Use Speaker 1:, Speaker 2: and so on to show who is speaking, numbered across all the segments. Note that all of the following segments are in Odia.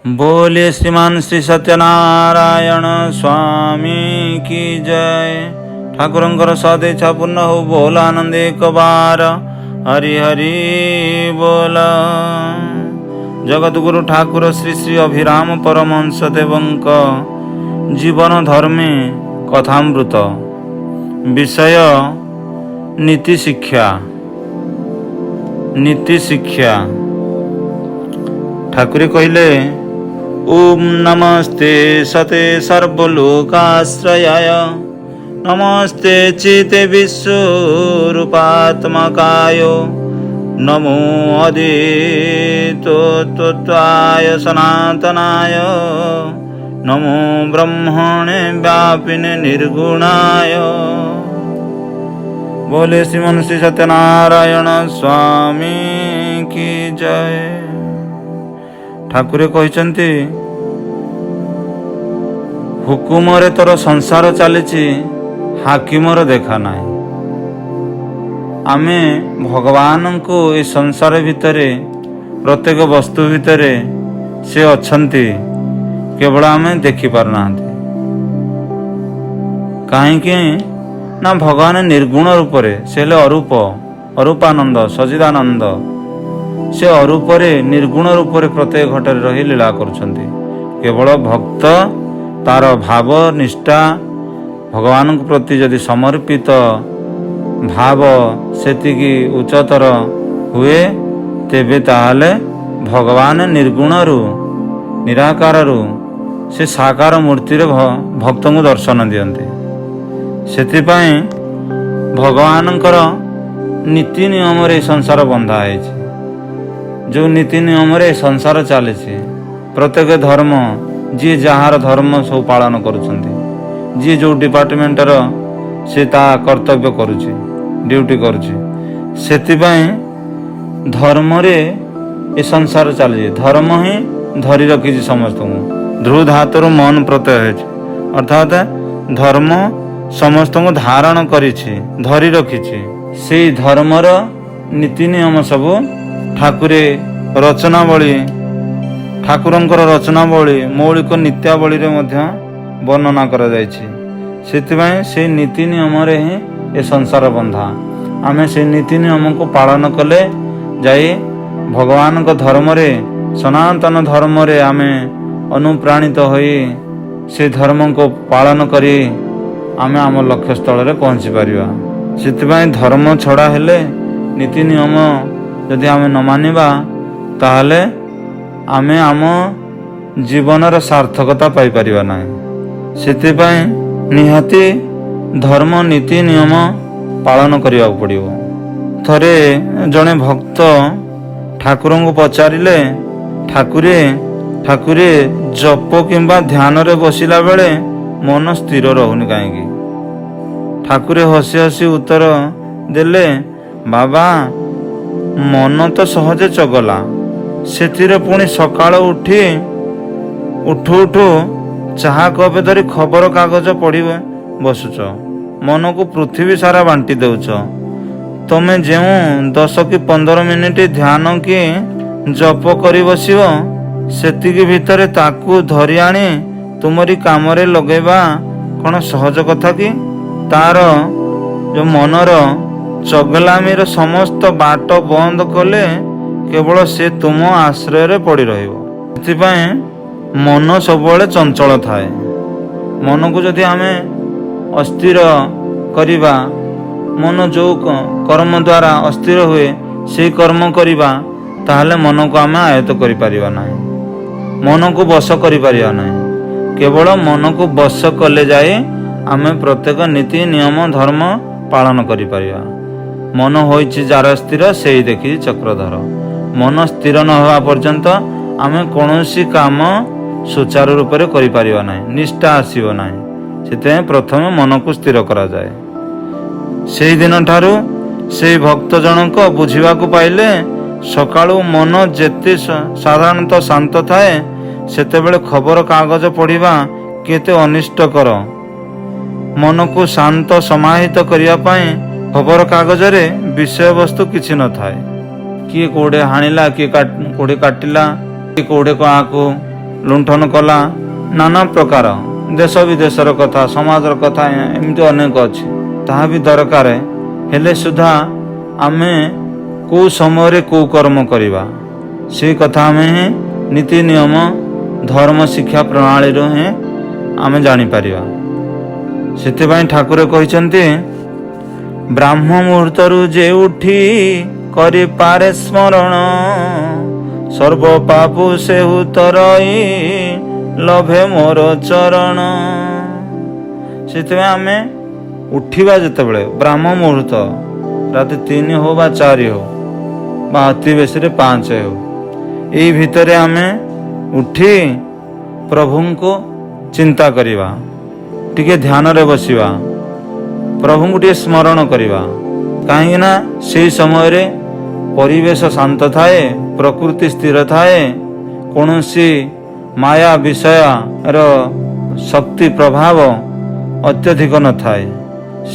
Speaker 1: बोलिए श्रीमान श्री सत्यनारायण स्वामी की जय। ठाकुरंकर सदेच्छा पूर्ण हो बोल आनंद एक बार हरि हरि बोल। जगतगुरु ठाकुर श्री श्री अभिराम परमहंस देवंक जीवन धर्मे कथामृत विषय नीति शिक्षा। नीति शिक्षा ठाकुरे कहले ओम नमस्ते सते सर्वलोकाश्रयाय नमस्ते चिते विश्वरूपात्मकाय नमो अदितोत्ताय सनातनाय नमो ब्रह्मणे व्यापिने निर्गुणाय। बोले श्रीमन श्री सत्यनारायण स्वामी की जय। ठाकुरे कहते हुकुमरे तोर संसार चली हाकिमर देखा ना। आमे भगवान को ए संसार भितरे प्रत्येक वस्तु भितरे से अच्छंती केवल आमे देखि पारना। कहीं ना भगवान निर्गुण रूपरे से अरूप अरूपानंद सचिदानंद से अरूपरे निर्गुण रूपरे प्रत्येक घटरे रही लीला करुछंती। केवल भक्त तार भाव निष्ठा भगवान प्रति यदि समर्पित भाव सेतिकी उच्चतर हुए तेबे ताहले भगवान निर्गुणरू निराकारु से साकार मूर्ति भक्त को दर्शन दियंती। सेतिपाई भगवानकर नीति नियम रे संसार बंधा है। जो नीति नियम रे संसार चली प्रत्येक धर्म जी जार धर्म सब पालन करुछंती। जी जो डिपार्टमेंटर से ता कर्तव्य करुछि ड्यूटी करुछि। सेतिपाई धर्म रे ए संसार चली धर्म ही धरी रखी समस्त को ध्रुव धातुर मन प्रत्यय है अर्थात धर्म समस्त को धारण करी धरी रखी से धर्मर नीति नियम सब ठाकुरे रचनावली ठाकुरंकर रचनावली मौलिक नित्यावली रे मध्य वर्णना करा जायछि। सेतिबाई से नीति नियम रे ही ए संसार बंधा। आमे से नीति नियम को पालन कले जाई भगवान को धर्म रे सनातन धर्म रे आमे अनुप्राणित होई से धर्म को पालन करी आमे आम लक्ष्य स्थल रे पहुंची पारिबा। सेतिबाई धर्म छड़ा हेले नीति नियम यदि आमे न मानिबा ताहले आमे आम जीवनर सार्थकता पाई परिबा नाही। सेतिबाई निहाती धर्म नीति नियम पालन करिया पड़िबो। थरे जणे भक्त ठाकुर को पचारिले ठाकुरे ठाकुरे जप किंबा ध्यान रे बसिला बेले मन स्थिर रहुनी कहीं। ठाकुरे हसी हसी उत्तर देले बाबा मन तो सहजे चगला सेथिरे पुणी सकाळ उठी उठू उठू चाहा कपे धरी खबर कागज पढ़ी बसुच मन को पृथ्वी सारा बांटी देउछ। तमे जो 10 कि 15 मिनिट ध्यान कि जप करी बसिव सेतिकी भितरे ताकू धरी आनी तुमरी कामरे लगेबा कौन सहज कथा कि? तार जो मनर चगलामीर समस्त बाट बंद कले केवल से तुम आश्रय रे पड़ी रहिबो। सेतिपाई मन सबले चंचल थाए। मन को जदि आमे अस्थिर करिबा मन जो कर्म द्वारा अस्थिर हुए से कर्म करिबा ताहले मन को आमे आयत्त करि परिबा नाही। मन को बश करि परिबा नाही। केवल मन को बश कले जाए आमे प्रत्येक नीति नियम धर्म पालन करि परिबा। मन होइछि जार स्थिर से देखि चक्रधर। मन स्थिर न होवा पर्यंत आमे कौनसी काम सुचारू रूप से करि परिबा नाही। निष्ठा आसीबो नाही। सेते प्रथम मन को स्थिर करा जाए। से दिन ठारू से भक्त जनक बुझिबा को पाइले सकाळु मन जेते साधारणतः शांत थाए सेते बेले खबर कागज पढ़िबा केते अनिष्टकर। मन को शांत समाहित करिया पाए खबर कागज रे विषय वस्तु किछि न थाए। किए कोड़े हाणिला किए कोड़े काटिला किए कोड़े को ଲୁଣ୍ଠନ କଲା। ନାନା ପ୍ରକାର ଦେଶ ବିଦେଶର କଥା, ସମାଜର କଥା ଏମିତି ଅନେକ ଅଛି, ତାହା ବି ଦରକାର। ହେଲେ ସୁଦ୍ଧା ଆମେ କେଉଁ ସମୟରେ କେଉଁ କର୍ମ କରିବା, ସେଇ କଥା ଆମେ ହିଁ ନୀତି ନିୟମ ଧର୍ମ ଶିକ୍ଷା ପ୍ରଣାଳୀରୁ ହିଁ ଆମେ ଜାଣିପାରିବା। ସେଥିପାଇଁ ଠାକୁର କହିଛନ୍ତି, ବ୍ରାହ୍ମ ମୁହୂର୍ତ୍ତରୁ ଯେ ଉଠି କରିପାରେ ସ୍ମରଣ, ସର୍ବ ପାପ ସେହୁ ତରଇ ଲଭେ ମୋର ଚରଣ। ସେଥିପାଇଁ ଆମେ ଉଠିବା ଯେତେବେଳେ ବ୍ରାହ୍ମ ମୁହୂର୍ତ୍ତ, ରାତି 3 ହେଉ ବା 4 ହେଉ ବା ଅତି ବେଶୀରେ 5 ହେଉ, ଏଇ ଭିତରେ ଆମେ ଉଠି ପ୍ରଭୁଙ୍କୁ ଚିନ୍ତା କରିବା, ଟିକେ ଧ୍ୟାନରେ ବସିବା, ପ୍ରଭୁଙ୍କୁ ଟିକେ ସ୍ମରଣ କରିବା। କାହିଁକିନା ସେହି ସମୟରେ ପରିବେଶ ଶାନ୍ତ ଥାଏ, ପ୍ରକୃତି ସ୍ଥିର ଥାଏ, କୌଣସି ମାୟା ବିଷୟର ଶକ୍ତି ପ୍ରଭାବ ଅତ୍ୟଧିକ ନଥାଏ,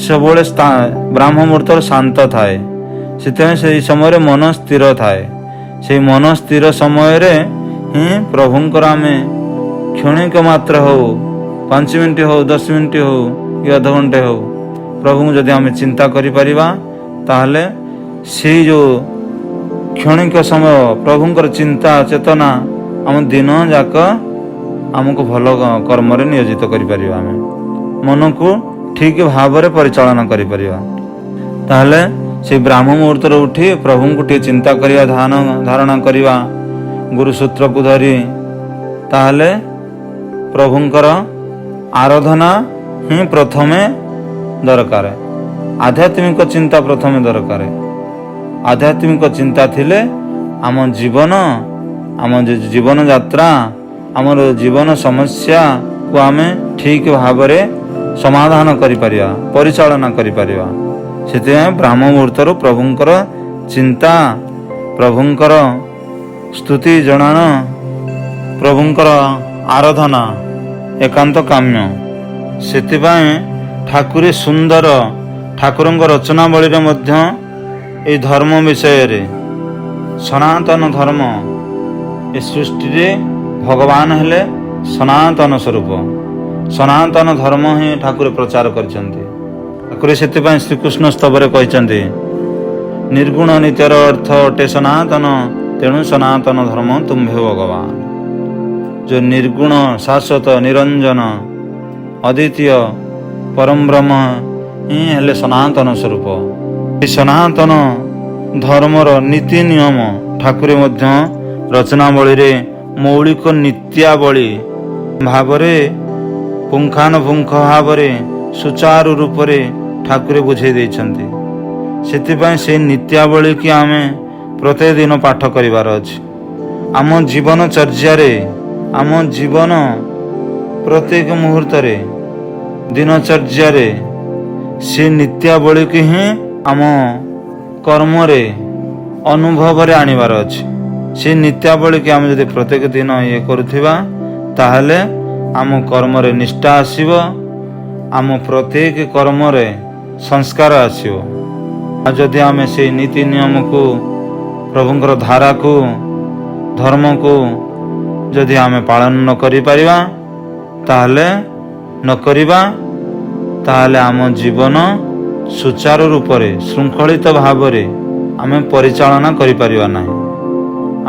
Speaker 1: ସବୁବେଳେ ବ୍ରାହ୍ମ ମୁହୂର୍ତ୍ତ ଶାନ୍ତ ଥାଏ। ସେଥିପାଇଁ ସେହି ସମୟରେ ମନ ସ୍ଥିର ଥାଏ। ସେହି ମନ ସ୍ଥିର ସମୟରେ ହିଁ ପ୍ରଭୁଙ୍କର ଆମେ କ୍ଷଣିକ ମାତ୍ର ହେଉ, 5 ମିନିଟ୍ ହେଉ, 10 ମିନିଟ୍ ହେଉ କି ଅଧଘଣ୍ଟେ ହେଉ, ପ୍ରଭୁଙ୍କୁ ଯଦି ଆମେ ଚିନ୍ତା କରିପାରିବା, ତାହେଲେ ସେଇ ଯେଉଁ କ୍ଷଣିକ ସମୟ ପ୍ରଭୁଙ୍କର ଚିନ୍ତା ଚେତନା ଆମ ଦିନ ଯାକ ଆମକୁ ଭଲ କର୍ମରେ ନିୟୋଜିତ କରିପାରିବା। ଆମେ ମନକୁ ଠିକ ଭାବରେ ପରିଚାଳନା କରିପାରିବା। ତାହେଲେ ସେ ବ୍ରାହ୍ମ ମୁହୂର୍ତ୍ତରେ ଉଠି ପ୍ରଭୁଙ୍କୁ ଟିକେ ଚିନ୍ତା କରିବା, ଧାରଣା କରିବା ଗୁରୁ ସୂତ୍ରକୁ ଧରି, ତାହେଲେ ପ୍ରଭୁଙ୍କର ଆରାଧନା ହିଁ ପ୍ରଥମେ ଦରକାର। ଆଧ୍ୟାତ୍ମିକ ଚିନ୍ତା ପ୍ରଥମେ ଦରକାର। ଆଧ୍ୟାତ୍ମିକ ଚିନ୍ତା ଥିଲେ ଆମ ଜୀବନ, ଆମ ଜୀବନ ଯାତ୍ରା, ଆମର ଜୀବନ ସମସ୍ୟାକୁ ଆମେ ଠିକ ଭାବରେ ସମାଧାନ କରିପାରିବା, ପରିଚାଳନା କରିପାରିବା। ସେଥିପାଇଁ ବ୍ରାହ୍ମ ମୁହୂର୍ତ୍ତରୁ ପ୍ରଭୁଙ୍କର ଚିନ୍ତା, ପ୍ରଭୁଙ୍କର ସ୍ତୁତି ଜଣାଣ, ପ୍ରଭୁଙ୍କର ଆରାଧନା ଏକାନ୍ତ କାମ୍ୟ। ସେଥିପାଇଁ ଠାକୁରେ ସୁନ୍ଦର ଠାକୁରଙ୍କ ରଚନାବଳୀରେ ମଧ୍ୟ ଏହି ଧର୍ମ ବିଷୟରେ, ସନାତନ ଧର୍ମ, ଏ ସୃଷ୍ଟିରେ ଭଗବାନ ହେଲେ ସନାତନ ସ୍ୱରୂପ, ସନାତନ ଧର୍ମ ହିଁ ଠାକୁର ପ୍ରଚାର କରିଛନ୍ତି। ଠାକୁର ସେଥିପାଇଁ ଶ୍ରୀକୃଷ୍ଣ ସ୍ତବରେ କହିଛନ୍ତି, ନିର୍ଗୁଣ ନିତ୍ୟର ଅର୍ଥ ଅଟେ ସନାତନ, ତେଣୁ ସନାତନ ଧର୍ମ ତୁମ୍ଭେ ଭଗବାନ। ଯେଉଁ ନିର୍ଗୁଣ ଶାଶ୍ୱତ ନିରଞ୍ଜନ ଅଦ୍ୱିତୀୟ ପରମ ବ୍ରହ୍ମ ହିଁ ହେଲେ ସନାତନ ସ୍ୱରୂପ। ଏ ସନାତନ ଧର୍ମର ନୀତି ନିୟମ ଠାକୁର ମଧ୍ୟ ରଚନାବଳୀରେ ମୌଳିକ ନିତ୍ୟାବଳୀ ଭାବରେ ପୁଙ୍ଖାନୁପୁଙ୍ଖ ଭାବରେ ସୁଚାରୁ ରୂପରେ ଠାକୁର ବୁଝେଇ ଦେଇଛନ୍ତି। ସେଥିପାଇଁ ସେ ନିତ୍ୟାବଳୀ କି ଆମେ ପ୍ରତ୍ୟେକ ଦିନ ପାଠ କରିବାର ଅଛି। ଆମ ଜୀବନଚର୍ଯ୍ୟାରେ, ଆମ ଜୀବନ ପ୍ରତ୍ୟେକ ମୁହୂର୍ତ୍ତରେ, ଦିନଚର୍ଯ୍ୟାରେ ସେ ନିତ୍ୟାବଳୀକୁ ହିଁ ଆମ କର୍ମରେ, ଅନୁଭବରେ ଆଣିବାର ଅଛି। ସେ ନିତ୍ୟାବଳୀକି ଆମେ ଯଦି ପ୍ରତ୍ୟେକ ଦିନ କରୁଥିବା, ତାହେଲେ ଆମ କର୍ମରେ ନିଷ୍ଠା ଆସିବ, ଆମ ପ୍ରତ୍ୟେକ କର୍ମରେ ସଂସ୍କାର ଆସିବ। ଆଉ ଯଦି ଆମେ ସେଇ ନୀତି ନିୟମକୁ, ପ୍ରଭୁଙ୍କର ଧାରାକୁ, ଧର୍ମକୁ ଯଦି ଆମେ ପାଳନ ନ କରିପାରିବା, ତାହେଲେ ଆମ ଜୀବନ ସୁଚାରୁ ରୂପରେ, ଶୃଙ୍ଖଳିତ ଭାବରେ ଆମେ ପରିଚାଳନା କରିପାରିବା ନାହିଁ।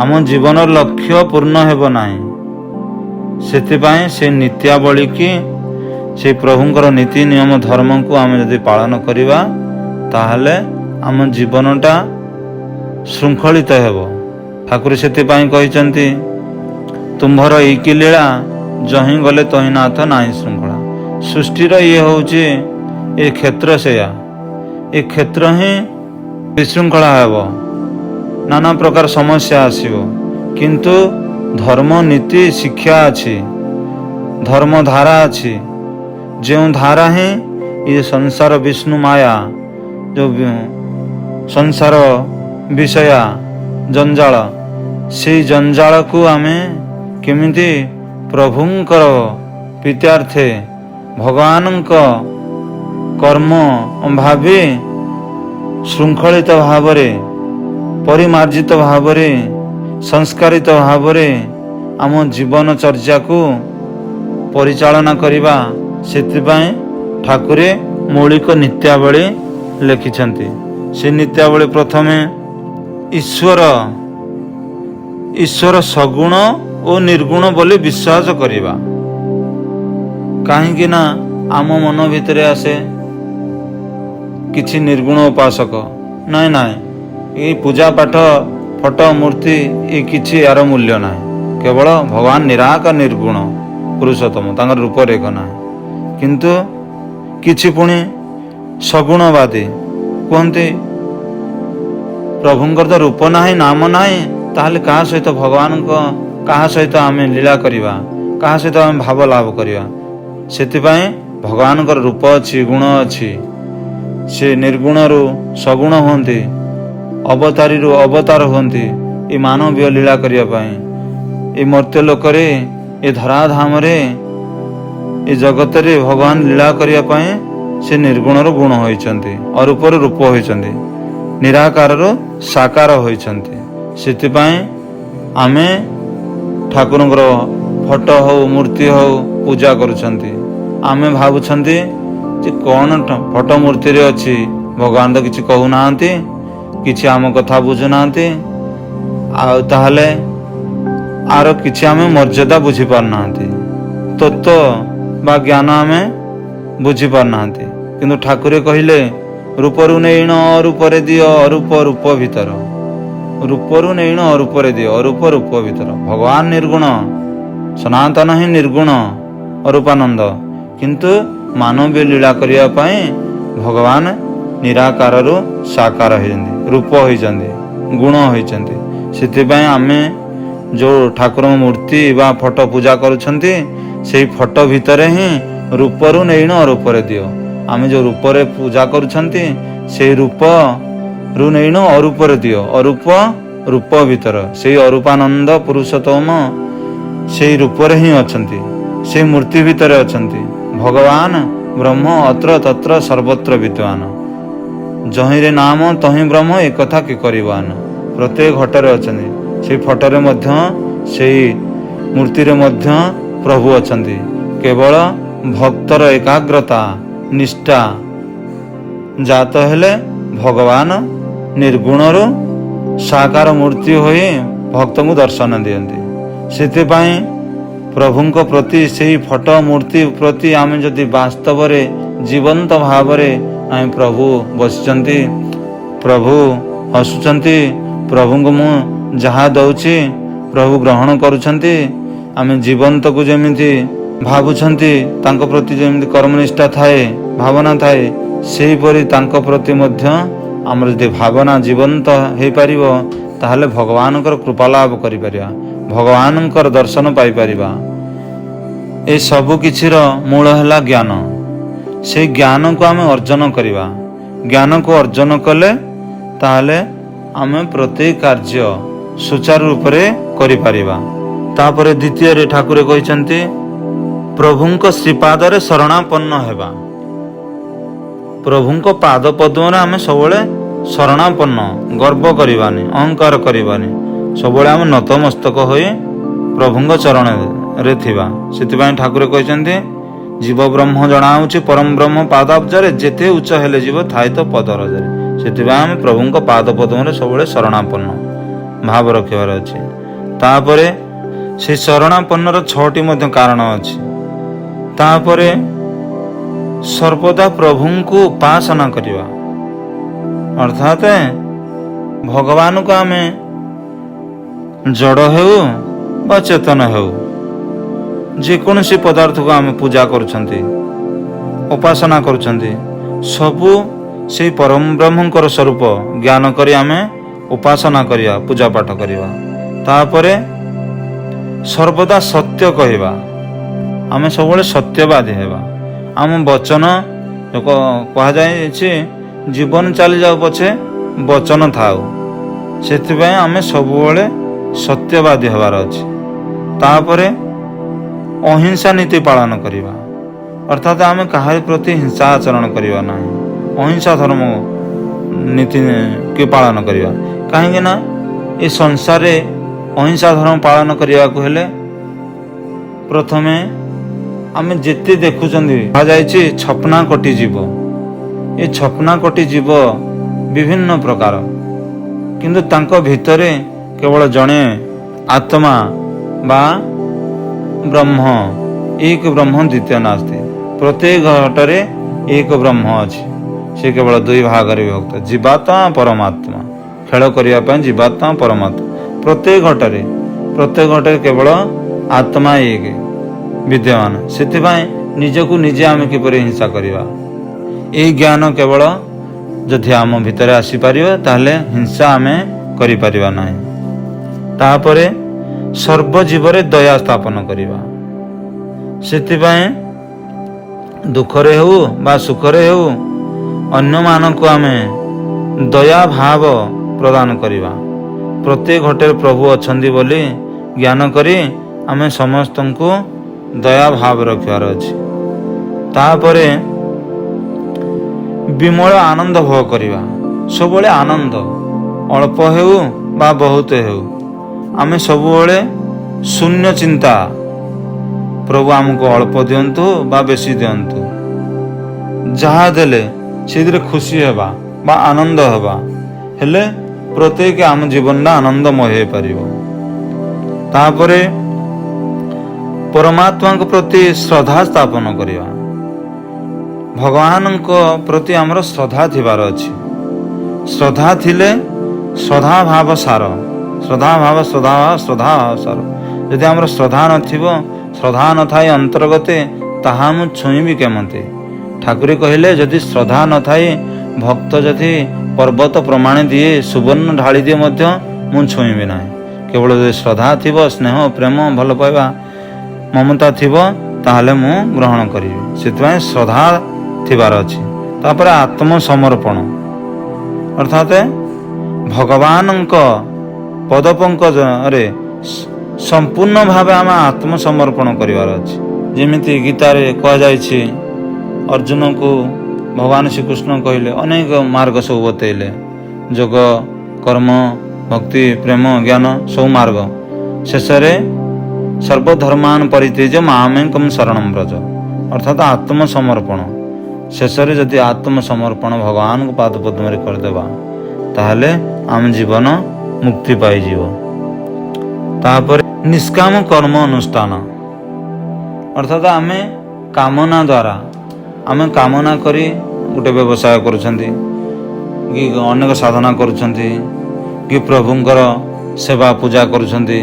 Speaker 1: ଆମ ଜୀବନର ଲକ୍ଷ୍ୟ ପୂର୍ଣ୍ଣ ହେବ ନାହିଁ। ସେଥିପାଇଁ ସେ ନିତ୍ୟାବଳୀକି, ସେ ପ୍ରଭୁଙ୍କର ନୀତି ନିୟମ ଧର୍ମକୁ ଆମେ ଯଦି ପାଳନ କରିବା, ତାହେଲେ ଆମ ଜୀବନଟା ଶୃଙ୍ଖଳିତ ହେବ। ଠାକୁର ସେଥିପାଇଁ କହିଛନ୍ତି, ତୁମ୍ଭର ଏଇକି ଲୀଳା, ଯହିଁ ଗଲେ ତହିଁ ନାଥ ନାହିଁ ଶୃଙ୍ଖଳା। ସୃଷ୍ଟିର ଇଏ ହେଉଛି ଏ କ୍ଷେତ୍ର, ସେୟା ଏ କ୍ଷେତ୍ର ହିଁ ବିଶୃଙ୍ଖଳା ହେବ, ନାନା ପ୍ରକାର ସମସ୍ୟା ଆସିବ। କିନ୍ତୁ ଧର୍ମ ନୀତି ଶିକ୍ଷା ଅଛି, ଧର୍ମ ଧାରା ଅଛି। ଯେଉଁ ଧାରା ହିଁ ଏ ସଂସାର ବିଷ୍ଣୁ ମାୟା, ଯେଉଁ ସଂସାର ବିଷୟ ଜଞ୍ଜାଳ, ସେଇ ଜଞ୍ଜାଳକୁ ଆମେ କେମିତି ପ୍ରଭୁଙ୍କର ପ୍ରୀତ୍ୟାର୍ଥେ, ଭଗବାନଙ୍କ କର୍ମ ଭାବେ ଶୃଙ୍ଖଳିତ ଭାବରେ, ପରିମାର୍ଜିତ ଭାବରେ, ସଂସ୍କାରିତ ଭାବରେ ଆମ ଜୀବନଚର୍ଯ୍ୟାକୁ ପରିଚାଳନା କରିବା। ସେଥିପାଇଁ ଠାକୁରେ ମୌଳିକ ନିତ୍ୟାବଳୀ ଲେଖିଛନ୍ତି। ସେ ନିତ୍ୟାବଳୀ ପ୍ରଥମେ ଈଶ୍ୱର ସଗୁଣ ଓ ନିର୍ଗୁଣ ବୋଲି ବିଶ୍ୱାସ କରିବା। କାହିଁକି ନା ଆମ ମନ ଭିତରେ ଆସେ କିଛି ନିର୍ଗୁଣ ଉପାସକ, ନାଇଁ ଏଇ ପୂଜା ପାଠ ଫଟୋ ମୂର୍ତ୍ତି ଏ କିଛି ଏହାର ମୂଲ୍ୟ ନାହିଁ। କେବଳ ଭଗବାନ ନିରାକାର ନିର୍ଗୁଣ ପୁରୁଷୋତ୍ତମ, ତାଙ୍କର ରୂପରେଖ ନାହିଁ। କିନ୍ତୁ କିଛି ପୁଣି ସଗୁଣବାଦୀ କୁହନ୍ତି ପ୍ରଭୁଙ୍କର ତ ରୂପ ନାହିଁ, ନାମ ନାହିଁ, ତାହେଲେ କାହା ସହିତ କାହା ସହିତ ଆମେ ଲୀଳା କରିବା, କାହା ସହିତ ଆମେ ଭାବ ଲାଭ କରିବା। ସେଥିପାଇଁ ଭଗବାନଙ୍କର ରୂପ ଅଛି, ଗୁଣ ଅଛି। ସେ ନିର୍ଗୁଣରୁ ସଗୁଣ ହୁଅନ୍ତି, ଅବତାରୀରୁ ଅବତାର ହୁଅନ୍ତି ଏ ମାନବୀୟ ଲୀଳା କରିବା ପାଇଁ। ଏ ମର୍ତ୍ତ୍ୟ ଲୋକରେ, ଏ ଧରାଧାମରେ, ଏ ଜଗତରେ ଭଗବାନ ଲୀଳା କରିବା ପାଇଁ ସେ ନିର୍ଗୁଣରୁ ଗୁଣ ହୋଇଛନ୍ତି, ଅରୂପରୁ ରୂପ ହୋଇଛନ୍ତି, ନିରାକାରରୁ ସାକାର ହୋଇଛନ୍ତି। ସେଥିପାଇଁ ଆମେ ଠାକୁରଙ୍କର ଫଟୋ ହଉ ମୂର୍ତ୍ତି ହଉ ପୂଜା କରୁଛନ୍ତି। ଆମେ ଭାବୁଛନ୍ତି ଯେ କ'ଣ ଫଟୋ ମୂର୍ତ୍ତିରେ ଅଛି, ଭଗବାନ ତ କିଛି କହୁନାହାନ୍ତି, କିଛି ଆମ କଥା ବୁଝୁନାହାନ୍ତି, ଆଉ ତାହେଲେ ଆର କିଛି ଆମେ ମର୍ଯ୍ୟାଦା ବୁଝିପାରୁନାହାନ୍ତି, ତତ୍ତ୍ୱ ବା ଜ୍ଞାନ ଆମେ ବୁଝିପାରୁନାହାନ୍ତି। କିନ୍ତୁ ଠାକୁରେ କହିଲେ ରୂପରୁ ନେଇଣ ଅରୂପରେ ଦିଅ ଅରୂପ ରୂପ ଭିତର। ରୂପରୁ ନେଇଣ ଅରୂପରେ ଦିଅ ଅରୂପ ରୂପ ଭିତର। ଭଗବାନ ନିର୍ଗୁଣ, ସନାତନ ହିଁ ନିର୍ଗୁଣ ଅରୂପାନନ୍ଦ। କିନ୍ତୁ ମାନବୀୟ ଲୀଳା କରିବା ପାଇଁ ଭଗବାନ ନିରାକାରରୁ ସାକାର ହୋଇଛନ୍ତି, ରୂପ ହୋଇଛନ୍ତି, ଗୁଣ ହୋଇଛନ୍ତି। ସେଥିପାଇଁ ଆମେ ଯେଉଁ ଠାକୁରଙ୍କ ମୂର୍ତ୍ତି ବା ଫଟୋ ପୂଜା କରୁଛନ୍ତି, ସେଇ ଫଟୋ ଭିତରେ ହିଁ ରୂପରୁ ନେଇଣ ଅରୂପରେ ଦିଅ। ଆମେ ଯେଉଁ ରୂପରେ ପୂଜା କରୁଛନ୍ତି ସେଇ ରୂପରୁ ନେଇଣ ଅରୂପରେ ଦିଅ ଅରୂପ ରୂପ ଭିତର। ସେଇ ଅରୂପାନନ୍ଦ ପୁରୁଷୋତ୍ତମ ସେଇ ରୂପରେ ହିଁ ଅଛନ୍ତି, ସେଇ ମୂର୍ତ୍ତି ଭିତରେ ଅଛନ୍ତି। ଭଗବାନ ବ୍ରହ୍ମ ଅତ୍ର ତତ୍ର ସର୍ବତ୍ର ବିଦ୍ୱାନ, ଯହିଁରେ ନାମ ତହିଁ ବ୍ରହ୍ମ ଏକଥା କି କରିବାନ। ପ୍ରତ୍ୟେକ ଘଟରେ ଅଛନ୍ତି, ସେଇ ଫଟୋରେ ମଧ୍ୟ ସେଇ ମୂର୍ତ୍ତିରେ ମଧ୍ୟ ପ୍ରଭୁ ଅଛନ୍ତି। କେବଳ ଭକ୍ତର ଏକାଗ୍ରତା ନିଷ୍ଠା ଜାତ ହେଲେ ଭଗବାନ ନିର୍ଗୁଣରୁ ସାକାର ମୂର୍ତ୍ତି ହୋଇ ଭକ୍ତଙ୍କୁ ଦର୍ଶନ ଦିଅନ୍ତି। ସେଥିପାଇଁ ପ୍ରଭୁଙ୍କ ପ୍ରତି ସେଇ ଫଟୋ ମୂର୍ତ୍ତି ପ୍ରତି ଆମେ ଯଦି ବାସ୍ତବରେ ଜୀବନ୍ତ ଭାବରେ ଆମେ ପ୍ରଭୁ ବସିଛନ୍ତି, ପ୍ରଭୁ ହସୁଛନ୍ତି, ପ୍ରଭୁଙ୍କୁ ମୁଁ ଯାହା ଦଉଛି ପ୍ରଭୁ ଗ୍ରହଣ କରୁଛନ୍ତି, ଆମେ ଜୀବନ୍ତକୁ ଯେମିତି ଭାବୁଛନ୍ତି, ତାଙ୍କ ପ୍ରତି ଯେମିତି କର୍ମନିଷ୍ଠା ଥାଏ, ଭାବନା ଥାଏ, ସେହିପରି ତାଙ୍କ ପ୍ରତି ମଧ୍ୟ ଆମର ଯଦି ଭାବନା ଜୀବନ୍ତ ହେଇପାରିବ, ତାହେଲେ ଭଗବାନଙ୍କର କୃପା ଲାଭ କରିପାରିବା, ଭଗବାନଙ୍କର ଦର୍ଶନ ପାଇପାରିବା। ଏ ସବୁ କିଛିର ମୂଳ ହେଲା ଜ୍ଞାନ। ସେଇ ଜ୍ଞାନକୁ ଆମେ ଅର୍ଜନ କରିବା। ଜ୍ଞାନକୁ ଅର୍ଜନ କଲେ ତାହେଲେ ଆମେ ପ୍ରତ୍ୟେକ କାର୍ଯ୍ୟ ସୁଚାରୁ ରୂପରେ କରିପାରିବା। ତାପରେ ଦ୍ୱିତୀୟରେ ଠାକୁରେ କହିଛନ୍ତି ପ୍ରଭୁଙ୍କ ଶ୍ରୀପାଦରେ ଶରଣାପନ୍ନ ହେବା। ପ୍ରଭୁଙ୍କ ପାଦ ପଦ୍ମରେ ଆମେ ସବୁବେଳେ ଶରଣାପନ୍ନ, ଗର୍ବ କରିବାନି, ଅହଙ୍କାର କରିବାନି, ସବୁବେଳେ ଆମେ ନତମସ୍ତକ ହୋଇ ପ୍ରଭୁଙ୍କ ଚରଣରେ ଥିବା। ସେଥିପାଇଁ ଠାକୁର କହିଛନ୍ତି ଜୀବ ବ୍ରହ୍ମ ଜଣାଉଛି ପରମ ବ୍ରହ୍ମ ପାଦାବ୍ଜରେ, ଯେତେ ଉଚ୍ଚ ହେଲେ ଯିବ ଥାଏ ତ ପଦରଜରେ। ସେଥିପାଇଁ ଆମେ ପ୍ରଭୁଙ୍କ ପାଦ ପଦ୍ମରେ ସବୁବେଳେ ଶରଣାପନ୍ନ ଭାବ ରଖିବାର ଅଛି। ତାପରେ ସେ ଶରଣାପନ୍ନର 6ଟି ମଧ୍ୟ କାରଣ ଅଛି। ତାପରେ ସର୍ବଦା ପ୍ରଭୁଙ୍କୁ ଉପାସନା କରିବା, ଅର୍ଥାତ ଭଗବାନଙ୍କୁ ଆମେ ଜଡ଼ ହେଉ ବା ଚେତନ ହେଉ, ଯେକୌଣସି ପଦାର୍ଥକୁ ଆମେ ପୂଜା କରୁଛନ୍ତି, ଉପାସନା କରୁଛନ୍ତି, ସବୁ ସେଇ ପରମ ବ୍ରହ୍ମଙ୍କର ସ୍ୱରୂପ ଜ୍ଞାନ କରି ଆମେ ଉପାସନା କରିବା, ପୂଜା ପାଠ କରିବା। ତାପରେ ସର୍ବଦା ସତ୍ୟ କହିବା, ଆମେ ସବୁବେଳେ ସତ୍ୟବାଦୀ ହେବା। ଆମ ବଚନ କୁହାଯାଇଛି ଜୀବନ ଚାଲିଯାଉ ପଛେ ବଚନ ଥାଉ। ସେଥିପାଇଁ ଆମେ ସବୁବେଳେ ସତ୍ୟବାଦୀ ହେବାର ଅଛି। ତାପରେ ଅହିଂସା ନୀତି ପାଳନ କରିବା, ଅର୍ଥାତ ଆମେ କାହାରି ପ୍ରତି ହିଂସା ଆଚରଣ କରିବା ନାହିଁ, ଅହିଂସା ଧର୍ମ ନୀତିକି ପାଳନ କରିବା। କାହିଁକି ନା ଏ ସଂସାରରେ ଅହିଂସା ଧର୍ମ ପାଳନ କରିବାକୁ ହେଲେ ପ୍ରଥମେ ଆମେ ଯେତେ ଦେଖୁଛନ୍ତି କୁହାଯାଇଛି ଛପନା କୋଟି ଜୀବ। ଏ ଛପନା କୋଟି ଜୀବ ବିଭିନ୍ନ ପ୍ରକାର, କିନ୍ତୁ ତାଙ୍କ ଭିତରେ କେବଳ ଜଣେ ଆତ୍ମା ବା ବ୍ରହ୍ମ, ଏକ ବ୍ରହ୍ମ ଦ୍ୱିତୀୟ ନାସ୍ତି। ପ୍ରତ୍ୟେକ ଘଟରେ ଏକ ବ୍ରହ୍ମ ଅଛି, ସେ କେବଳ ଦୁଇ ଭାଗରେ ବିଭକ୍ତ, ଜୀବାତ୍ମା ପରମାତ୍ମା। ଖେଳ କରିବା ପାଇଁ ଜୀବାତ୍ମା ପରମାତ୍ମା ପ୍ରତ୍ୟେକ ଘଟରେ କେବଳ ଆତ୍ମା ଏକ ବିଦ୍ୟମାନ। ସେଥିପାଇଁ ନିଜକୁ ନିଜେ ଆମେ କିପରି ହିଂସା କରିବା, ଏହି ଜ୍ଞାନ କେବଳ ଯଦି ଆମ ଭିତରେ ଆସିପାରିବ ତାହେଲେ ହିଂସା ଆମେ କରିପାରିବା ନାହିଁ। ତାପରେ ସର୍ବଜୀବରେ ଦୟା ସ୍ଥାପନ କରିବା। ସେଥିପାଇଁ ଦୁଃଖରେ ହେଉ ବା ସୁଖରେ ହେଉ ଅନ୍ୟମାନଙ୍କୁ ଆମେ ଦୟା ଭାବ ପ୍ରଦାନ କରିବା। ପ୍ରତ୍ୟେକ ଘଟରେ ପ୍ରଭୁ ଅଛନ୍ତି ବୋଲି ଜ୍ଞାନ କରି ଆମେ ସମସ୍ତଙ୍କୁ ଦୟା ଭାବ ରଖିବାର ଅଛି। ତାପରେ ବିମଳ ଆନନ୍ଦ ଭୋଗ କରିବା। ସବୁବେଳେ ଆନନ୍ଦ, ଅଳ୍ପ ହେଉ ବା ବହୁତ ହେଉ, ଆମେ ସବୁବେଳେ ଶୂନ୍ୟ ଚିନ୍ତା, ପ୍ରଭୁ ଆମକୁ ଅଳ୍ପ ଦିଅନ୍ତୁ ବା ବେଶୀ ଦିଅନ୍ତୁ, ଯାହା ଦେଲେ ସେଥିରେ ଖୁସି ହେବା ବା ଆନନ୍ଦ ହେବା, ହେଲେ ପ୍ରତ୍ୟେକ ଆମ ଜୀବନଟା ଆନନ୍ଦମୟ ହୋଇପାରିବ। ତାପରେ ପରମାତ୍ମାଙ୍କ ପ୍ରତି ଶ୍ରଦ୍ଧା ସ୍ଥାପନ କରିବା। ଭଗବାନଙ୍କ ପ୍ରତି ଆମର ଶ୍ରଦ୍ଧା ଥିବାର ଅଛି। ଶ୍ରଦ୍ଧା ଥିଲେ ଶ୍ରଦ୍ଧାଭାବ ସାର, ଶ୍ରଦ୍ଧାଭାବ ସାର। ଯଦି ଆମର ଶ୍ରଦ୍ଧା ନଥିବ, ଶ୍ରଦ୍ଧା ନଥାଏ ଅନ୍ତର୍ଗତେ, ତାହା ମୁଁ ଛୁଇଁବି କେମିତି? ଠାକୁର କହିଲେ, ଯଦି ଶ୍ରଦ୍ଧା ନଥାଏ, ଭକ୍ତ ଯଦି ପର୍ବତ ପ୍ରମାଣ ଦିଏ, ସୁବର୍ଣ୍ଣ ଢାଳି ଦିଏ ମଧ୍ୟ ମୁଁ ଛୁଇଁବି ନାହିଁ। କେବଳ ଯଦି ଶ୍ରଦ୍ଧା ଥିବ, ସ୍ନେହ, ପ୍ରେମ, ଭଲ ପାଇବା, ମମତା ଥିବ, ତାହେଲେ ମୁଁ ଗ୍ରହଣ କରିବି। ସେଥିପାଇଁ ଶ୍ରଦ୍ଧା ଥିବାର ଅଛି। ତାପରେ ଆତ୍ମସମର୍ପଣ, ଅର୍ଥାତ୍ ଭଗବାନଙ୍କ ପଦପଙ୍କଜରେ ସମ୍ପୂର୍ଣ୍ଣ ଭାବେ ଆମେ ଆତ୍ମସମର୍ପଣ କରିବାର ଅଛି। ଯେମିତି ଗୀତାରେ କୁହାଯାଇଛି, ଅର୍ଜୁନକୁ ଭଗବାନ ଶ୍ରୀକୃଷ୍ଣ କହିଲେ, ଅନେକ ମାର୍ଗ ସବୁ ବତେଇଲେ, ଯୋଗ, କର୍ମ, ଭକ୍ତି, ପ୍ରେମ, ଜ୍ଞାନ ସବୁ ମାର୍ଗ। ଶେଷରେ ସର୍ବଧର୍ମାନ ପରିତ୍ୟଜ୍ୟ ମାମେକଂ ଶରଣଂ ବ୍ରଜ, ଅର୍ଥାତ୍ ଆତ୍ମସମର୍ପଣ। ଶେଷରେ ଯଦି ଆତ୍ମସମର୍ପଣ ଭଗବାନଙ୍କ ପାଦପଦ୍ମରେ କରିଦେବା, ତାହେଲେ ଆମ ଜୀବନ ମୁକ୍ତି ପାଇଯିବ। ତାପରେ ନିଷ୍କାମ କର୍ମ ଅନୁଷ୍ଠାନ, ଅର୍ଥାତ୍ ଆମେ କାମନା ଦ୍ୱାରା, ଆମେ କାମନା କରି ଗୋଟେ ବ୍ୟବସାୟ କରୁଛନ୍ତି କି ଅନେକ ସାଧନା କରୁଛନ୍ତି କି ପ୍ରଭୁଙ୍କର ସେବା ପୂଜା କରୁଛନ୍ତି,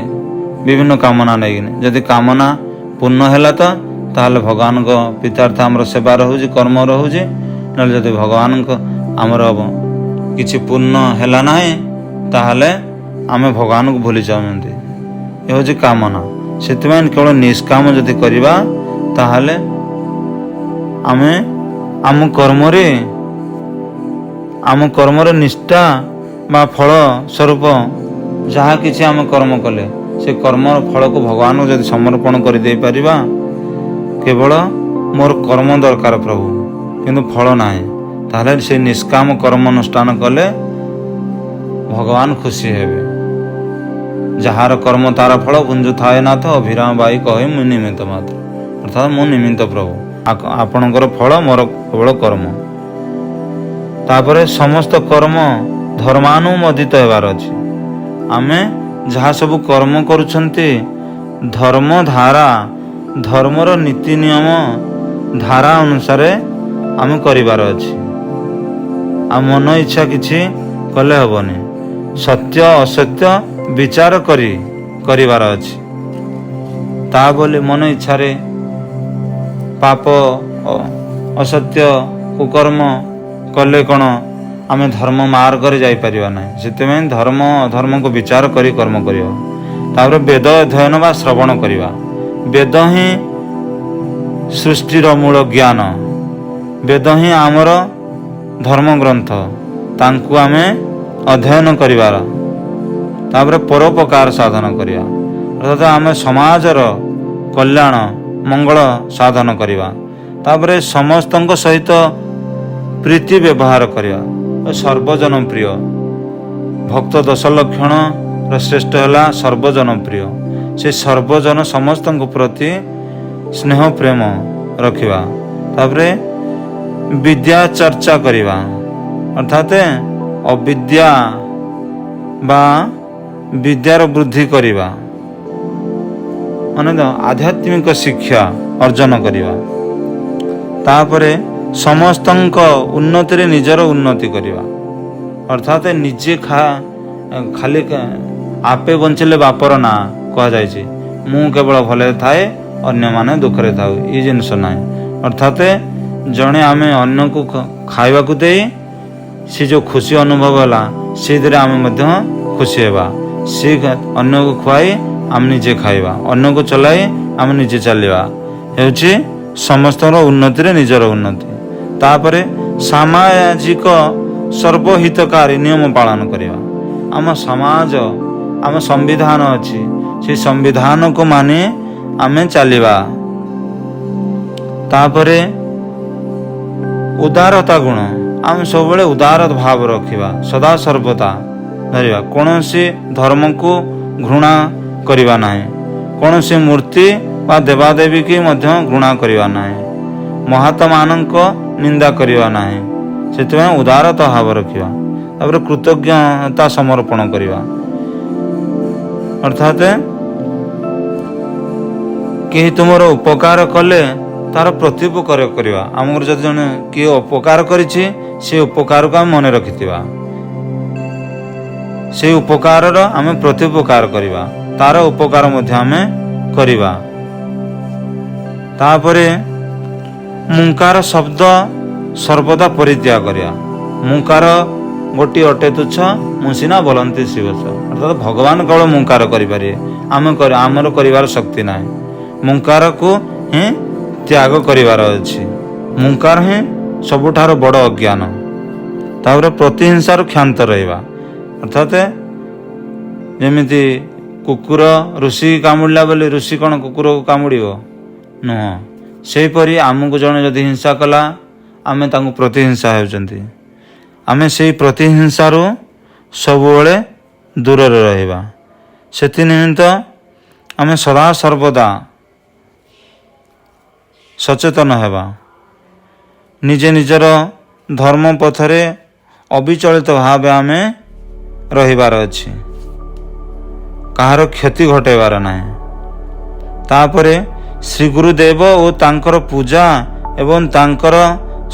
Speaker 1: ବିଭିନ୍ନ କାମନା ନେଇକିନି। ଯଦି କାମନା ପୂର୍ଣ୍ଣ ହେଲା ତ ତାହେଲେ ଭଗବାନଙ୍କ ପିତାର୍ଥ ଆମର ସେବା ରହୁଛି, କର୍ମ ରହୁଛି। ନହେଲେ ଯଦି ଭଗବାନଙ୍କ ଆମର କିଛି ପୂର୍ଣ୍ଣ ହେଲା ନାହିଁ, ତାହେଲେ ଆମେ ଭଗବାନଙ୍କୁ ଭୁଲି ଯାଉଛନ୍ତି। ଏ ହେଉଛି କାମନା। ସେଥିପାଇଁ କେବଳ ନିଷ୍କାମ ଯଦି କରିବା, ତାହେଲେ ଆମେ ଆମ କର୍ମରେ ନିଷ୍ଠା ବା ଫଳ ସ୍ୱରୂପ ଯାହା କିଛି ଆମେ କର୍ମ କଲେ, ସେ କର୍ମର ଫଳକୁ ଭଗବାନଙ୍କୁ ଯଦି ସମର୍ପଣ କରିଦେଇପାରିବା, କେବଳ ମୋର କର୍ମ ଦରକାର ପ୍ରଭୁ, କିନ୍ତୁ ଫଳ ନାହିଁ, ତାହେଲେ ସେ ନିଷ୍କାମ କର୍ମ ଅନୁଷ୍ଠାନ କଲେ ଭଗବାନ ଖୁସି ହେବେ। ଯାହାର କର୍ମ ତାର ଫଳ, ପୁଞ୍ଜୁ ଥାଏ ନାଥ, ଅଭିରାମ ବାଇ କହେ ମୁଁ ନିମିତ୍ତ ମାତ୍ର, ଅର୍ଥାତ୍ ମୁଁ ନିମିତ୍ତ ପ୍ରଭୁ, ଆପଣଙ୍କର ଫଳ ମୋର କେବଳ କର୍ମ। ତାପରେ ସମସ୍ତ କର୍ମ ଧର୍ମାନୁମୋଦିତ ହେବାର ଅଛି। ଆମେ ଯାହା ସବୁ କର୍ମ କରୁଛନ୍ତି, ଧର୍ମ ଧାରା, ଧର୍ମର ନୀତି ନିୟମ ଧାରା ଅନୁସାରେ ଆମେ କରିବାର ଅଛି। ଆଉ ମନ ଇଚ୍ଛା କିଛି କଲେ ହେବନି। ସତ୍ୟ ଅସତ୍ୟ ବିଚାର କରିବାର ଅଛି। ତା ବୋଲି ମନ ଇଚ୍ଛାରେ ପାପ, ଅସତ୍ୟ, କୁକର୍ମ କଲେ କ'ଣ ଆମେ ଧର୍ମ ମାର୍ଗରେ ଯାଇପାରିବା ନାହିଁ। ସେଥିପାଇଁ ଧର୍ମ ଅଧର୍ମକୁ ବିଚାର କରି କର୍ମ କରିବା। ତାପରେ ବେଦ ଅଧ୍ୟୟନ ବା ଶ୍ରବଣ କରିବା। ବେଦ ହିଁ ସୃଷ୍ଟିର ମୂଳ ଜ୍ଞାନ, ବେଦ ହିଁ ଆମର ଧର୍ମଗ୍ରନ୍ଥ, ତାଙ୍କୁ ଆମେ ଅଧ୍ୟୟନ କରିବାର। ତାପରେ ପରୋପକାର ସାଧନ କରିବା, ଅର୍ଥାତ୍ ଆମେ ସମାଜର କଲ୍ୟାଣ ମଙ୍ଗଳ ସାଧନ କରିବା। ତାପରେ ସମସ୍ତଙ୍କ ସହିତ ପ୍ରୀତି ବ୍ୟବହାର କରିବା, ସର୍ବଜନ ପ୍ରିୟ। ଭକ୍ତ 10 ଲକ୍ଷଣର ଶ୍ରେଷ୍ଠ ହେଲା ସର୍ବଜନ ପ୍ରିୟ। ସେ ସର୍ବଜନ ସମସ୍ତଙ୍କ ପ୍ରତି ସ୍ନେହ ପ୍ରେମ ରଖିବା। ତାପରେ ବିଦ୍ୟା ଚର୍ଚ୍ଚା କରିବା, ଅର୍ଥାତ୍ ଅବିଦ୍ୟା ବା ବିଦ୍ୟାର ବୃଦ୍ଧି କରିବା, ମାନେ ଆଧ୍ୟାତ୍ମିକ ଶିକ୍ଷା ଅର୍ଜନ କରିବା। ତାପରେ ସମସ୍ତଙ୍କ ଉନ୍ନତିରେ ନିଜର ଉନ୍ନତି କରିବା, ଅର୍ଥାତ୍ ନିଜେ ଖାଲି ଆପେ ବଞ୍ଚିଲେ ବାପର ନାଁ କୁହାଯାଇଛି। ମୁଁ କେବଳ ଭଲରେ ଥାଏ, ଅନ୍ୟମାନେ ଦୁଃଖରେ ଥାଉ, ଏ ଜିନିଷ ନାହିଁ। ଅର୍ଥାତ୍ ଜଣେ ଆମେ ଅନ୍ୟକୁ ଖାଇବାକୁ ଦେଇ ସେ ଯେଉଁ ଖୁସି ଅନୁଭବ ହେଲା ସେଇଥିରେ ଆମେ ମଧ୍ୟ ଖୁସି ହେବା। ସେ ଅନ୍ୟକୁ ଖୁଆଇ ଆମେ ନିଜେ ଖାଇବା, ଅନ୍ୟକୁ ଚଲାଇ ଆମେ ନିଜେ ଚାଲିବା, ହେଉଛି ସମସ୍ତଙ୍କର ଉନ୍ନତିରେ ନିଜର ଉନ୍ନତି। ତାପରେ ସାମାଜିକ ସର୍ବହିତକାରୀ ନିୟମ ପାଳନ କରିବା। ଆମ ସମାଜ, ଆମ ସମ୍ବିଧାନ ଅଛି, ସେ ସମ୍ବିଧାନକୁ ମାନି ଆମେ ଚାଲିବା। ତାପରେ ଉଦାରତା ଗୁଣ, ଆମେ ସବୁବେଳେ ଉଦାର ଭାବ ରଖିବା, ସଦା ସର୍ବଦା ଧରିବା। କୌଣସି ଧର୍ମକୁ ଘୃଣା କରିବା ନାହିଁ, କୌଣସି ମୂର୍ତ୍ତି ବା ଦେବାଦେବୀ କି ମଧ୍ୟ ଘୃଣା କରିବା ନାହିଁ, ମହାତ୍ମାମାନଙ୍କ ନିନ୍ଦା କରିବା ନାହିଁ। ସେଥିପାଇଁ ଉଦାରତା ଭାବ ରଖିବା। ତାପରେ କୃତଜ୍ଞତା ସମର୍ପଣ କରିବା, ଅର୍ଥାତ୍ କେହି ତୁମର ଉପକାର କଲେ ତାର ପ୍ରତ୍ୟୁପକାର କରିବା। ଆମର ଯଦି ଜଣେ କିଏ ଉପକାର କରିଛି ସେ ଉପକାରକୁ ଆମେ ମନେ ରଖିଥିବା, ସେଇ ଉପକାରର ଆମେ ପ୍ରତ୍ୟୁପକାର କରିବା, ତାର ଉପକାର ମଧ୍ୟ ଆମେ କରିବା। ତାପରେ ମୁଙ୍କାର ଶବ୍ଦ ସର୍ବଦା ପରିତ୍ୟାଗ କରିବା। ମୁଙ୍କାର ଗୋଟିଏ ଅଟେ ତୁଚ୍ଛ, ମୁଁ ସିନା ବୋଲନ୍ତି ଶିବଛ। ଅର୍ଥାତ୍ ଭଗବାନ କେବଳ ମୁଙ୍କାର କରିପାରିବେ, ଆମର କରିବାର ଶକ୍ତି ନାହିଁ। ମୁଙ୍କାରକୁ ହିଁ ତ୍ୟାଗ କରିବାର ଅଛି। ମୁଙ୍କାର ହିଁ ସବୁଠାରୁ ବଡ଼ ଅଜ୍ଞାନ। ତାପରେ ପ୍ରତିହିଂସାରୁ କ୍ଷାନ୍ତ ରହିବା, ଅର୍ଥାତ୍ ଯେମିତି କୁକୁର ଋଷି କାମୁଡ଼ିଲା ବୋଲି ଋଷି କ'ଣ କୁକୁରକୁ କାମୁଡ଼ିବ? ନୁହଁ। ସେହିପରି ଆମକୁ ଜଣେ ଯଦି ହିଂସା କଲା ଆମେ ତାଙ୍କୁ ପ୍ରତିହିଂସା ହେଉଛନ୍ତି। ଆମେ ସେଇ ପ୍ରତିହିଂସାରୁ ସବୁବେଳେ ଦୂରରେ ରହିବା। ସେଥିନିମିତ୍ତ ଆମେ ସଦାସର୍ବଦା ସଚେତନ ହେବା। ନିଜେ ନିଜର ଧର୍ମ ପଥରେ ଅବିଚଳିତ ଭାବେ ଆମେ ରହିବାର ଅଛି, କାହାର କ୍ଷତି ଘଟାଇବାର ନାହିଁ। ତାପରେ ଶ୍ରୀ ଗୁରୁଦେବ ଓ ତାଙ୍କର ପୂଜା ଏବଂ ତାଙ୍କର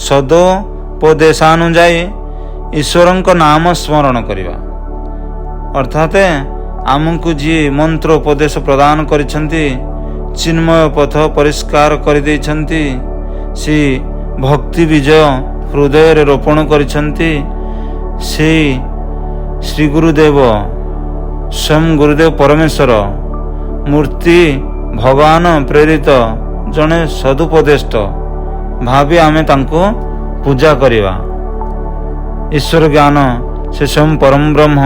Speaker 1: ସଦୋପଦେଶାନୁଯାୟୀ ଈଶ୍ୱରଙ୍କ ନାମ ସ୍ମରଣ କରିବା, ଅର୍ଥାତ୍ ଆମକୁ ଯିଏ ମନ୍ତ୍ର ଉପଦେଶ ପ୍ରଦାନ କରିଛନ୍ତି, ଚିନ୍ମୟ ପଥ ପରିଷ୍କାର କରିଦେଇଛନ୍ତି, ସେ ଭକ୍ତି ବିଜୟ ହୃଦୟରେ ରୋପଣ କରିଛନ୍ତି, ସେଇ ଶ୍ରୀ ଗୁରୁଦେବ ସ୍ୱୟଂ ଗୁରୁଦେବ ପରମେଶ୍ୱର ମୂର୍ତ୍ତି ଭଗବାନ ପ୍ରେରିତ ଜଣେ ସଦୁପଦେଷ୍ଟ ଭାବି ଆମେ ତାଙ୍କୁ ପୂଜା କରିବା। ଈଶ୍ୱର ଜ୍ଞାନ ସେ ସ୍ୱୟଂ ପରମ ବ୍ରହ୍ମ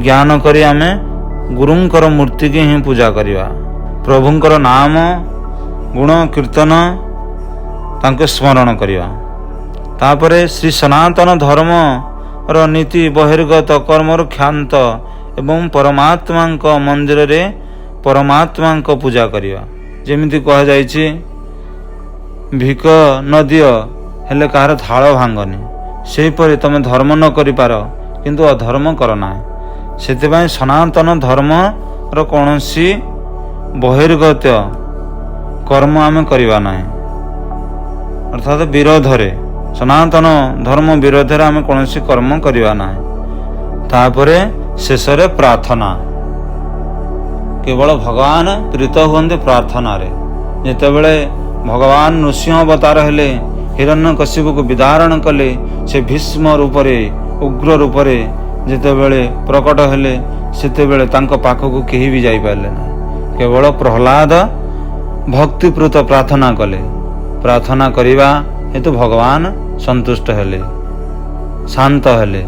Speaker 1: ଜ୍ଞାନ କରି ଆମେ ଗୁରୁଙ୍କର ମୂର୍ତ୍ତିକି ହିଁ ପୂଜା କରିବା। ପ୍ରଭୁଙ୍କର ନାମ ଗୁଣ କୀର୍ତ୍ତନ ତାଙ୍କୁ ସ୍ମରଣ କରିବା। ତାପରେ ଶ୍ରୀ ସନାତନ ଧର୍ମର ନୀତି ବହିର୍ଗତ କର୍ମରୁ କ୍ଷାନ୍ତ ଏବଂ ପରମାତ୍ମାଙ୍କ ମନ୍ଦିରରେ ପରମାତ୍ମାଙ୍କ ପୂଜା କରିବା। ଯେମିତି କୁହାଯାଇଛି, ଭିକ ନ ଦିଅ ହେଲେ କାହାର ଥାଳ ଭାଙ୍ଗନି, ସେହିପରି ତମେ ଧର୍ମ ନ କରିପାର କିନ୍ତୁ ଅଧର୍ମ କର ନାହିଁ। ସେଥିପାଇଁ ସନାତନ ଧର୍ମର କୌଣସି ବହିର୍ଗତ କର୍ମ ଆମେ କରିବା ନାହିଁ, ଅର୍ଥାତ୍ ବିରୋଧରେ, ସନାତନ ଧର୍ମ ବିରୋଧରେ ଆମେ କୌଣସି କର୍ମ କରିବା ନାହିଁ। ତାପରେ ଶେଷରେ ପ୍ରାର୍ଥନା, କେବଳ ଭଗବାନ ପ୍ରୀତ ହୁଅନ୍ତି ପ୍ରାର୍ଥନାରେ। ଯେତେବେଳେ ଭଗବାନ ନୃସିଂହ ଅବତାର ହେଲେ, ହିରଣ୍ୟକଶିପୁକୁ ବିଦାରଣ କଲେ, ସେ ଭୀଷ୍ମ ରୂପରେ ଉଗ୍ର ରୂପରେ ଯେତେବେଳେ ପ୍ରକଟ ହେଲେ, ସେତେବେଳେ ତାଙ୍କ ପାଖକୁ କେହି ବି ଯାଇପାରିଲେ ନାହିଁ। କେବଳ ପ୍ରହ୍ଲାଦ ଭକ୍ତିପୂତ ପ୍ରାର୍ଥନା କଲେ। ପ୍ରାର୍ଥନା କରିବା ହେତୁ ଭଗବାନ ସନ୍ତୁଷ୍ଟ ହେଲେ, ଶାନ୍ତ ହେଲେ।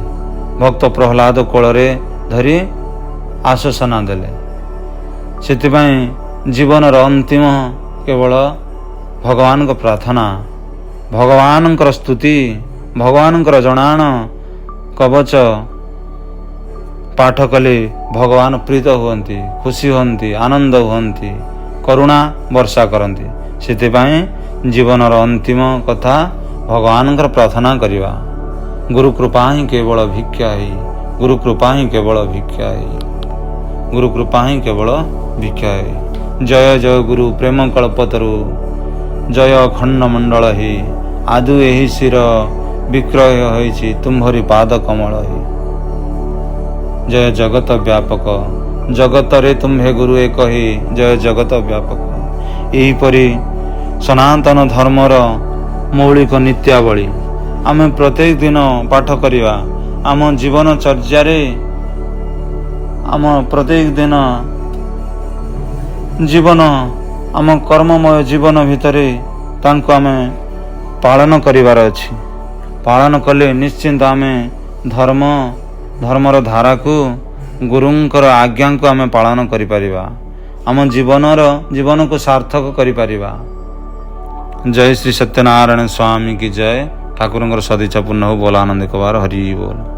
Speaker 1: ଭକ୍ତ ପ୍ରହ୍ଲାଦ କୋଳରେ ଧରି ଆଶ୍ୱାସନା ଦେଲେ। ସେଥିପାଇଁ ଜୀବନର ଅନ୍ତିମ କେବଳ ଭଗବାନଙ୍କ ପ୍ରାର୍ଥନା, ଭଗବାନଙ୍କର ସ୍ତୁତି, ଭଗବାନଙ୍କର ଜଣାଣ କବଚ ପାଠ କଲେ ଭଗବାନ ପ୍ରୀତ ହୁଅନ୍ତି, ଖୁସି ହୁଅନ୍ତି, ଆନନ୍ଦ ହୁଅନ୍ତି, କରୁଣା ବର୍ଷା କରନ୍ତି। ସେଥିପାଇଁ ଜୀବନର ଅନ୍ତିମ କଥା ଭଗବାନଙ୍କର ପ୍ରାର୍ଥନା କରିବା। ଗୁରୁ କୃପା ହିଁ କେବଳ ଭିକ୍ଷା ହି, ଗୁରୁ କୃପା ହିଁ କେବଳ ଭିକ୍ଷା ହି, ଗୁରୁ କୃପା ହିଁ କେବଳ ଭିକ୍ଷା ହି। ଜୟ ଜୟ ଗୁରୁ ପ୍ରେମ କଳ୍ପତରୁ, ଜୟ ଅଖଣ୍ଡ ମଣ୍ଡଳ ହି, ଆଦୁ ଏହି ଶିର ବିକ୍ରୟ ହୋଇଛି ତୁମ୍ଭରି ପାଦ କମଳ ହି। ଜୟ ଜଗତ ବ୍ୟାପକ, ଜଗତରେ ତୁମ୍ଭେ ଗୁରୁ ଏକ ହି, ଜୟ ଜଗତ ବ୍ୟାପକ। ଏହିପରି ସନାତନ ଧର୍ମର ମୌଳିକ ନିତ୍ୟାବଳୀ ଆମେ ପ୍ରତ୍ୟେକ ଦିନ ପାଠ କରିବା। ଆମ ଜୀବନଚର୍ଯ୍ୟାରେ, ଆମ ପ୍ରତ୍ୟେକ ଦିନ ଜୀବନ, ଆମ କର୍ମମୟ ଜୀବନ ଭିତରେ ତାଙ୍କୁ ଆମେ ପାଳନ କରିବାର ଅଛି। ପାଳନ କଲେ ନିଶ୍ଚିନ୍ତ ଆମେ ଧର୍ମର ଧାରାକୁ, ଗୁରୁଙ୍କର ଆଜ୍ଞାଙ୍କୁ ଆମେ ପାଳନ କରିପାରିବା। ଆମ ଜୀବନକୁ ସାର୍ଥକ କରିପାରିବା। ଜୟ ଶ୍ରୀ ସତ୍ୟନାରାୟଣ ସ୍ୱାମୀ କି ଜୟ। ଠାକୁରଙ୍କର ସଦିଚ୍ଛା ପୂର୍ଣ୍ଣ ହଉ। ବୋଲ ଆନନ୍ଦ କବାର ହରି ବୋଲ।